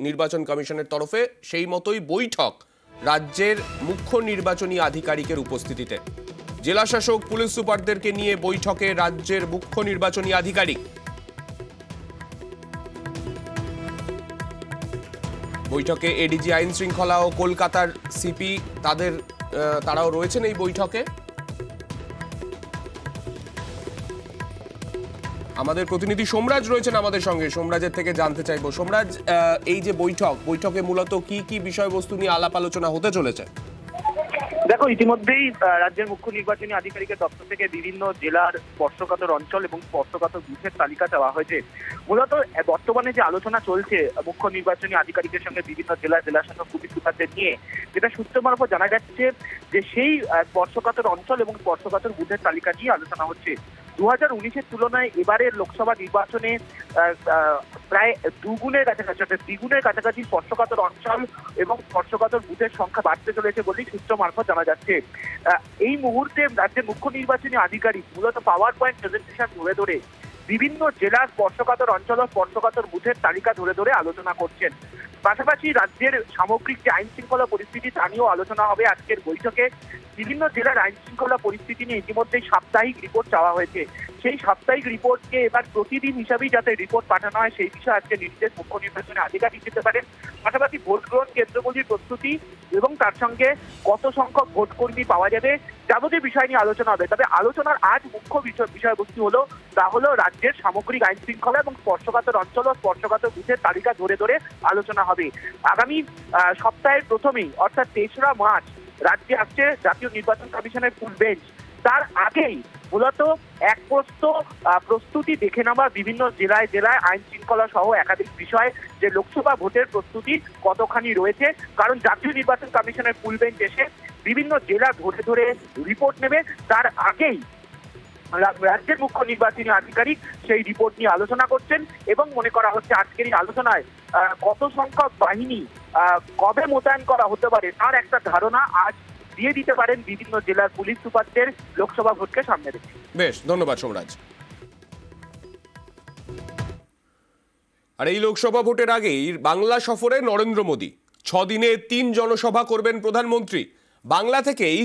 নির্বাচন কমিশনের তরফে সেই মতোই বৈঠক রাজ্যের মুখ্য নির্বাচনী আধিকারিকের উপস্থিতিতে। জেলা শাসক পুলিশ সুপারদেরকে নিয়ে বৈঠকে রাজ্যের মুখ্য নির্বাচনী আধিকারিক। বৈঠকে এডিজি আইন শৃঙ্খলা ও কলকাতার সিপি তারাও রয়েছেন এই বৈঠকে। আমাদের প্রতিনিধি সোমরাজ রয়েছেন আমাদের সঙ্গে, সোমরাজের থেকে জানতে চাইবো। সোমরাজ, এই যে বৈঠকে মূলত কি কি বিষয়বস্তু নিয়ে আলাপ আলোচনা হতে চলেছে? দেখো, ইতিমধ্যেই রাজ্যের মুখ্য নির্বাচনী আধিকারিকের দপ্তর থেকে বিভিন্ন জেলার স্পর্শকাতর অঞ্চল এবং স্পর্শকাতর বুথের তালিকা চাওয়া হয়েছে। মূলত বর্তমানে যে আলোচনা চলছে মুখ্য নির্বাচনী আধিকারিকের সঙ্গে বিভিন্ন জেলা শাসক পুলিশ সুপারদের নিয়ে, যেটা সূত্র মারফত জানা যাচ্ছে যে সেই স্পর্শকাতর অঞ্চল এবং স্পর্শকাতর বুথের তালিকা নিয়ে আলোচনা হচ্ছে। 2019-এর তুলনায় এবারের লোকসভা নির্বাচনে প্রায় দ্বিগুণের কাছাকাছি স্পর্শকাতর অঞ্চল এবং স্পর্শকাতর বুথের সংখ্যা বাড়তে চলেছে বলেই সূত্র মারফত জানা যাচ্ছে। এই মুহূর্তে রাজ্যের মুখ্য নির্বাচনী আধিকারিক মূলত পাওয়ার পয়েন্ট প্রেজেন্টেশন ধরে বিভিন্ন জেলার স্পর্শকাতর অঞ্চল ও স্পর্শকাতর বুথের তালিকা ধরে আলোচনা করছেন। পাশাপাশি রাজ্যের সামগ্রিক যে আইন শৃঙ্খলা পরিস্থিতি তা নিয়েও আলোচনা হবে আজকের বৈঠকে। বিভিন্ন জেলার আইন শৃঙ্খলা পরিস্থিতি নিয়ে ইতিমধ্যেই সাপ্তাহিক রিপোর্ট চাওয়া হয়েছে। সেই সাপ্তাহিক রিপোর্টকে এবার প্রতিদিন হিসাবেই যাতে রিপোর্ট পাঠানো হয় সেই বিষয়ে আজকে নির্দেশ মুখ্য নির্বাচনী আধিকারিক দিতে পারেন। পাশাপাশি ভোট গ্রহণ কেন্দ্রগুলির প্রস্তুতি এবং তার সঙ্গে কত সংখ্যক ভোট কর্মী পাওয়া যাবে যাবতীয় বিষয় নিয়ে আলোচনা হবে। তবে আলোচনার আজ মুখ্য বিষয়বস্তু তা হলো রাজ্যের সামগ্রিক আইন শৃঙ্খলা এবং স্পর্শকাতর অঞ্চল ও স্পর্শকাতর বুথের তালিকা ধরে আলোচনা হবে। আগামী সপ্তাহের প্রথমেই অর্থাৎ 3রা মার্চ রাজ্যে আসছে জাতীয় নির্বাচন কমিশনের ফুল বেঞ্চ। তার আগেই মূলত এক প্রস্তুতি দেখে নেওয়া বিভিন্ন জেলায় আইন শৃঙ্খলা সহ একাধিক বিষয় যে লোকসভা ভোটের প্রস্তুতি কতখানি রয়েছে, কারণ জাতীয় নির্বাচন কমিশনের ফুল বেঞ্চ এসে বিভিন্ন জেলা ধরে রিপোর্ট নেবে। তার আগেই রাজ্যের মুখ্য নির্বাচনী আধিকারিক সেই রিপোর্ট নিয়ে আলোচনা করছেন এবং মনে করা হচ্ছে আজকের এই আলোচনায় কত সংখ্যক বাহিনী কবে মোতায়েন করা হতে পারে তার একটা ধারণা আজ দিয়ে দিতে পারেন বিভিন্ন জেলার পুলিশ সুপারদের লোকসভা ভোটকে সামনে রেখে। বেশ, ধন্যবাদ সোমরাজ। আর এই লোকসভা ভোটের আগেই বাংলা সফরে নরেন্দ্র মোদী 6 দিনে 3 জনসভা করবেন প্রধানমন্ত্রী। বাংলা থেকেই